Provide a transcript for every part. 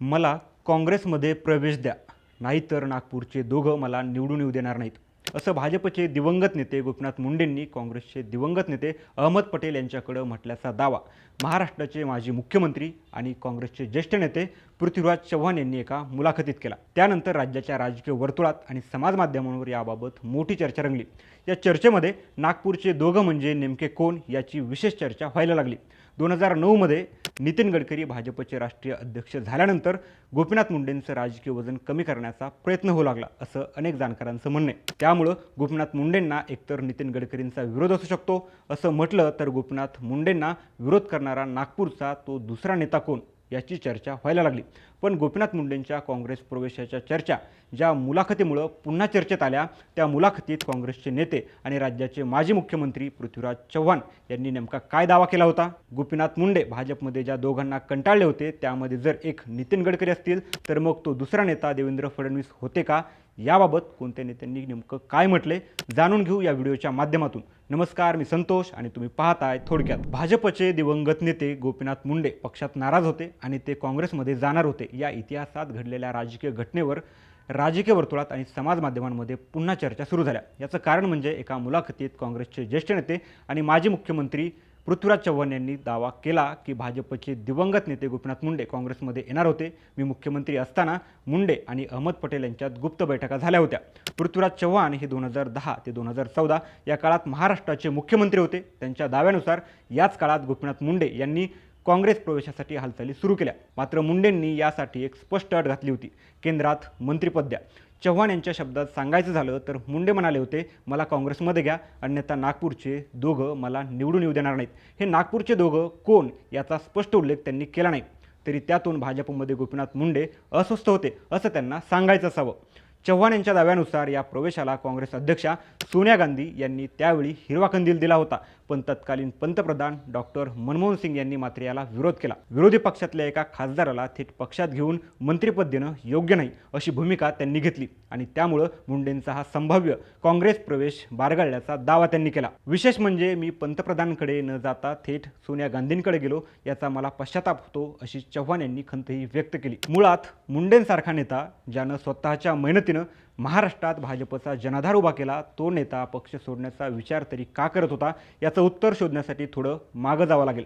मला काँग्रेसमध्ये प्रवेश द्या, नाहीतर नागपूरचे दोघं मला निवडून येऊ देणार नाहीत, असं भाजपचे दिवंगत नेते गोपीनाथ मुंडेंनी काँग्रेसचे दिवंगत नेते अहमद पटेल यांच्याकडे म्हटल्याचा दावा महाराष्ट्राचे माजी मुख्यमंत्री आणि काँग्रेसचे ज्येष्ठ नेते पृथ्वीराज चव्हाण यांनी एका मुलाखतीत केला। त्यानंतर राज्याच्या राजकीय वर्तुळात आणि समाज माध्यमांवर याबाबत मोठी चर्चा रंगली। या चर्चेमध्ये नागपूरचे दोघं म्हणजे नेमके कोण याची विशेष चर्चा व्हायला लागली। 2009 मध्ये नितीन गडकरी भाजपचे राष्ट्रीय अध्यक्ष झाल्यानंतर गोपीनाथ मुंडेंचं राजकीय वजन कमी करण्याचा प्रयत्न होऊ लागला असं अनेक जाणकारांचं म्हणणं आहे। त्यामुळे गोपीनाथ मुंडेंना एकतर नितीन गडकरींचा विरोध असू शकतो, असं म्हटलं तर गोपीनाथ मुंडेंना विरोध करणारा नागपूरचा तो दुसरा नेता कोण याची चर्चा व्हायला लागली। पण गोपीनाथ मुंडेंच्या काँग्रेस प्रवेशाच्या चर्चा ज्या मुलाखतीमुळे पुन्हा चर्चेत आल्या, त्या मुलाखतीत काँग्रेसचे नेते आणि राज्याचे माजी मुख्यमंत्री पृथ्वीराज चव्हाण यांनी नेमका काय दावा केला होता? गोपीनाथ मुंडे भाजपमध्ये ज्या दोघांना कंटाळले होते त्यामध्ये जर एक नितीन गडकरी असतील तर मग तो दुसरा नेता देवेंद्र फडणवीस होते का? याबाबत कोणत्या नेत्यांनी नेमकं काय म्हटले जाणून घेऊ या व्हिडिओच्या माध्यमातून। नमस्कार, मी संतोष आणि तुम्ही पाहताय थोडक्यात। भाजपचे दिवंगत नेते गोपीनाथ मुंडे पक्षात नाराज होते आणि ते काँग्रेसमध्ये जाणार होते। या इतिहासात घडलेल्या राजकीय घटनेवर राजकीय वर्तुळात आणि समाज माध्यमांमध्ये पुन्हा चर्चा सुरू झाल्या। याचं कारण म्हणजे एका मुलाखतीत काँग्रेसचे ज्येष्ठ नेते आणि माजी मुख्यमंत्री पृथ्वीराज चव्हाण यांनी दावा केला की भाजपचे दिवंगत नेते गोपीनाथ मुंडे काँग्रेसमध्ये येणार होते। मी मुख्यमंत्री असताना मुंडे आणि अहमद पटेल यांच्यात गुप्त बैठका झाल्या होत्या। पृथ्वीराज चव्हाण हे 2010 ते 2014 या काळात महाराष्ट्राचे मुख्यमंत्री होते। त्यांच्या दाव्यानुसार याच काळात गोपीनाथ मुंडे यांनी काँग्रेस प्रवेशासाठी हालचाली सुरू केल्या। मात्र मुंडेंनी यासाठी एक स्पष्ट अट घातली होती, केंद्रात मंत्रिपद द्या। चव्हाण यांच्या शब्दात सांगायचं झालं तर मुंडे म्हणाले होते, मला काँग्रेसमध्ये घ्या, अन्यथा नागपूरचे दोघं मला निवडून येऊ देणार नाहीत। हे नागपूरचे दोघं कोण याचा स्पष्ट उल्लेख त्यांनी केला नाही, तरी त्यातून भाजपमध्ये गोपीनाथ मुंडे अस्वस्थ होते असं त्यांना सांगायचं असावं। चव्हाण यांच्या दाव्यानुसार या प्रवेशाला काँग्रेस अध्यक्षा सोनिया गांधी यांनी त्यावेळी हिरवा कंदील दिला होता, पण तत्कालीन पंतप्रधान डॉक्टर मनमोहन सिंग यांनी मात्र याला विरोध केला। विरोधी पक्षातल्या एका खासदाराला थेट पक्षात घेऊन मंत्रिपद देणं योग्य नाही अशी भूमिका त्यांनी घेतली आणि त्यामुळे मुंडेंचा हा संभाव्य काँग्रेस प्रवेश बारगळल्याचा दावा त्यांनी केला। विशेष म्हणजे मी पंतप्रधानांकडे न जाता थेट सोनिया गांधींकडे गेलो, याचा मला पश्चाताप होतो अशी चव्हाण यांनी खंतही व्यक्त केली। मुळात मुंडेंसारखा नेता ज्यानं स्वतःच्या मेहनतीनं महाराष्ट्रात भाजपचा जनाधार उभा केला, तो नेता पक्ष सोडण्याचा विचार तरी का करत होता याचं उत्तर शोधण्यासाठी थोडं मागं जावं लागेल।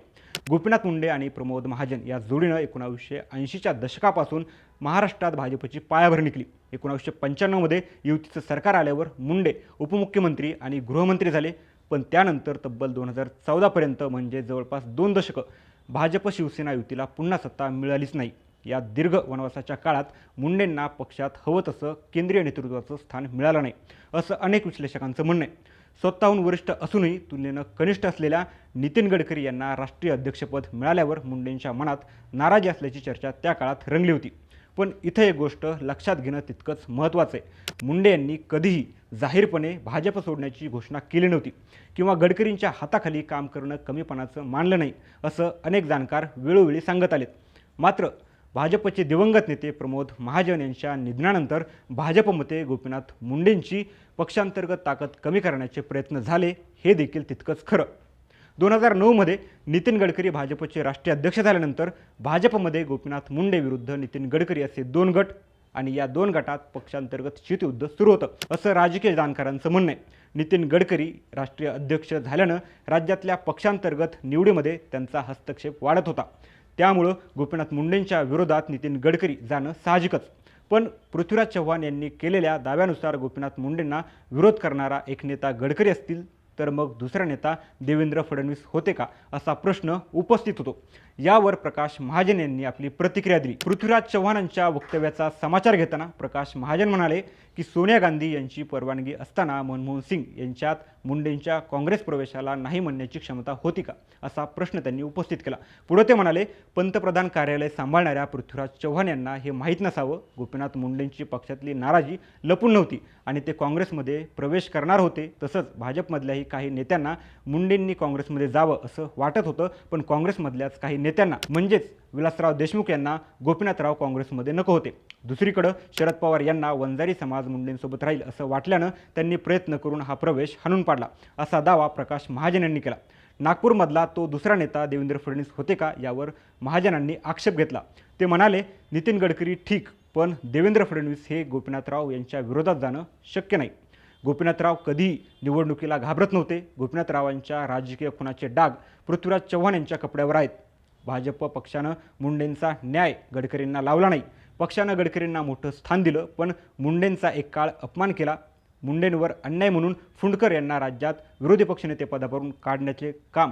गोपीनाथ मुंडे आणि प्रमोद महाजन या जोडीनं 1980च्या दशकापासून महाराष्ट्रात भाजपची पायाभरणी केली। 1995 मध्ये युतीचं सरकार आल्यावर मुंडे उपमुख्यमंत्री आणि गृहमंत्री झाले, पण त्यानंतर तब्बल 2014 पर्यंत म्हणजे जवळपास 2 दशकं भाजप शिवसेना युतीला पुन्हा सत्ता मिळालीच नाही। या दीर्घ वनवासाच्या काळात मुंडेंना पक्षात हवं तसं केंद्रीय नेतृत्वाचं स्थान मिळालं नाही असं अनेक विश्लेषकांचं म्हणणं आहे। स्वतःहून वरिष्ठ असूनही तुलनेनं कनिष्ठ असलेल्या नितीन गडकरी यांना राष्ट्रीय अध्यक्षपद मिळाल्यावर मुंडेंच्या मनात नाराजी असल्याची चर्चा त्या काळात रंगली होती। पण इथं एक गोष्ट लक्षात घेणं तितकंच महत्त्वाचं आहे, मुंडे यांनी कधीही जाहीरपणे भाजप सोडण्याची घोषणा केली नव्हती किंवा गडकरींच्या हाताखाली काम करणं कमीपणाचं मानलं नाही असं अनेक जाणकार वेळोवेळी सांगत आलेत। मात्र भाजपचे दिवंगत नेते प्रमोद महाजन यांच्या निधनानंतर भाजपमध्ये गोपीनाथ मुंडेंची पक्षांतर्गत ताकद कमी करण्याचे प्रयत्न झाले, हे देखील तितकंच खरं। 2009 मध्ये नितीन गडकरी भाजपचे राष्ट्रीय अध्यक्ष झाल्यानंतर भाजपमध्ये गोपीनाथ मुंडे विरुद्ध नितीन गडकरी असे 2 गट आणि या 2 गटात पक्षांतर्गत शीतयुद्ध सुरू होतं असं राजकीय जाणकारांचं म्हणणं आहे। नितीन गडकरी राष्ट्रीय अध्यक्ष झाल्यानं राज्यातल्या पक्षांतर्गत निवडीमध्ये त्यांचा हस्तक्षेप वाढत होता, त्यामुळं गोपीनाथ मुंडेंच्या विरोधात नितीन गडकरी जाणं साहजिकच। पण पृथ्वीराज चव्हाण यांनी केलेल्या दाव्यानुसार गोपीनाथ मुंडेंना विरोध करणारा एक नेता गडकरी असतील तर मग दुसरा नेता देवेंद्र फडणवीस होते का असा प्रश्न उपस्थित होतो। यावर प्रकाश महाजन यांनी आपली प्रतिक्रिया दिली। पृथ्वीराज चव्हाणांच्या वक्तव्याचा समाचार घेताना प्रकाश महाजन म्हणाले की सोनिया गांधी यांची परवानगी असताना मनमोहन सिंग यांच्यात मुंडेंच्या काँग्रेस प्रवेशाला नाही म्हणण्याची क्षमता होती का असा प्रश्न त्यांनी उपस्थित केला। पुढे ते म्हणाले, पंतप्रधान कार्यालय सांभाळणाऱ्या पृथ्वीराज चव्हाण यांना हे माहीत नसावं, गोपीनाथ मुंडेंची पक्षातली नाराजी लपून नव्हती आणि ते काँग्रेसमध्ये प्रवेश करणार होते। तसंच भाजपमधल्याही काही नेत्यांना मुंडेंनी काँग्रेसमध्ये जावं असं वाटत होतं, पण काँग्रेसमधल्याच काही नेत्यांना म्हणजेच विलासराव देशमुख यांना गोपीनाथराव काँग्रेसमध्ये नको होते। दुसरीकडे शरद पवार यांना वंजारी समाज मुंडेंसोबत राहील असं वाटल्यानं त्यांनी प्रयत्न करून हा प्रवेश हाणून पाडला असा दावा प्रकाश महाजन यांनी केला। नागपूरमधला तो दुसरा नेता देवेंद्र फडणवीस होते का यावर महाजनांनी आक्षेप घेतला. ते म्हणाले, नितीन गडकरी ठीक, पण देवेंद्र फडणवीस हे गोपीनाथराव यांच्या विरोधात जाणं शक्य नाही. गोपीनाथराव कधीही निवडणुकीला घाबरत नव्हते. गोपीनाथरावांच्या राजकीय खुनाचे डाग पृथ्वीराज चव्हाण यांच्या कपड्यावर आहेत. भाजप पक्षानं मुंडेंचा न्याय गडकरींना लावला नाही. पक्षानं गडकरींना मोठं स्थान दिलं, पण मुंडेंचा एक काळ अपमान केला. मुंडेंवर अन्याय म्हणून फुंडकर यांना राज्यात विरोधी पक्षनेतेपदावरून काढण्याचे काम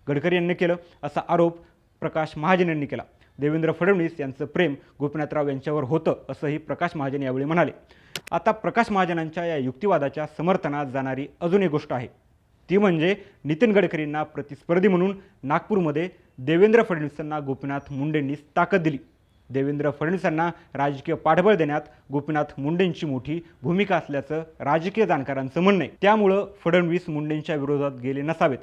गडकरी यांनी केलं, असा आरोप प्रकाश महाजन यांनी केला. देवेंद्र फडणवीस यांचं प्रेम गोपीनाथराव यांच्यावर होतं, असंही प्रकाश महाजन यावेळी म्हणाले. आता प्रकाश महाजनांच्या या युक्तिवादाच्या समर्थनात जाणारी अजून एक गोष्ट आहे. ती म्हणजे नितीन गडकरींना प्रतिस्पर्धी म्हणून नागपूरमध्ये देवेंद्र फडणवीसांना गोपीनाथ मुंडेंनीच ताकद दिली. देवेंद्र फडणवीसांना राजकीय पाठबळ देण्यात गोपीनाथ मुंडेंची मोठी भूमिका असल्याचं राजकीय जाणकारांचं म्हणणं आहे. त्यामुळं फडणवीस मुंडेंच्या विरोधात गेले नसावेत.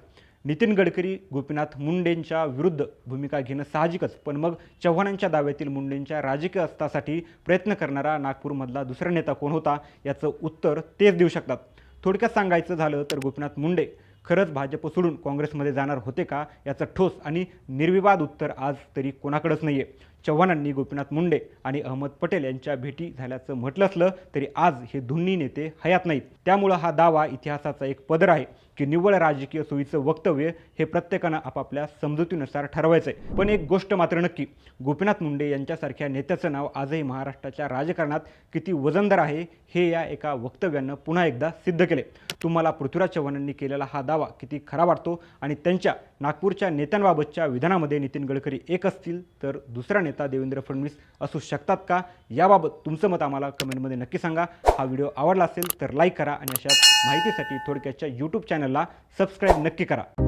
नितीन गडकरी गोपीनाथ मुंडेंच्या विरुद्ध भूमिका घेणं साहजिकच, पण मग चव्हाणांच्या दाव्यातील मुंडेंच्या राजकीय अस्तासाठी प्रयत्न करणारा नागपूरमधला दुसरा नेता कोण होता याचं उत्तर तेच देऊ शकतात. थोडक्यात सांगायचं झालं तर गोपीनाथ मुंडे खरंच भाजप सोडून काँग्रेसमध्ये जाणार होते का याचं ठोस आणि निर्विवाद उत्तर आज तरी कोणाकडेच नाही आहे. चव्हाणांनी गोपीनाथ मुंडे आणि अहमद पटेल यांच्या भेटी झाल्याचं म्हटलं असलं तरी आज हे दोन्ही नेते हयात नाहीत. त्यामुळं हा दावा इतिहासाचा एक पदर आहे की निव्वळ राजकीय सोयीचं वक्तव्य हे प्रत्येकानं आपापल्या समजुतीनुसार ठरवायचं आहे. पण एक गोष्ट मात्र नक्की, गोपीनाथ मुंडे यांच्यासारख्या नेत्याचं नाव आजही महाराष्ट्राच्या राजकारणात किती वजनदार आहे हे या एका वक्तव्यानं पुन्हा एकदा सिद्ध केले. तुम्हाला पृथ्वीराज चव्हाणांनी केलेला हा दावा किती खरा वाटतो आणि त्यांच्या नागपूरच्या नेत्यांबाबतच्या विधानामध्ये नितीन गडकरी एक असतील तर दुसरा नेता देवेंद्र फडणवीस असू शकतात का, याबाबत तुमचं मत आम्हाला कमेंटमध्ये नक्की सांगा. हा व्हिडिओ आवडला असेल तर लाईक करा आणि अशाच माहितीसाठी थोडक्याच्या यूट्यूब चॅनलला सबस्क्राईब नक्की करा.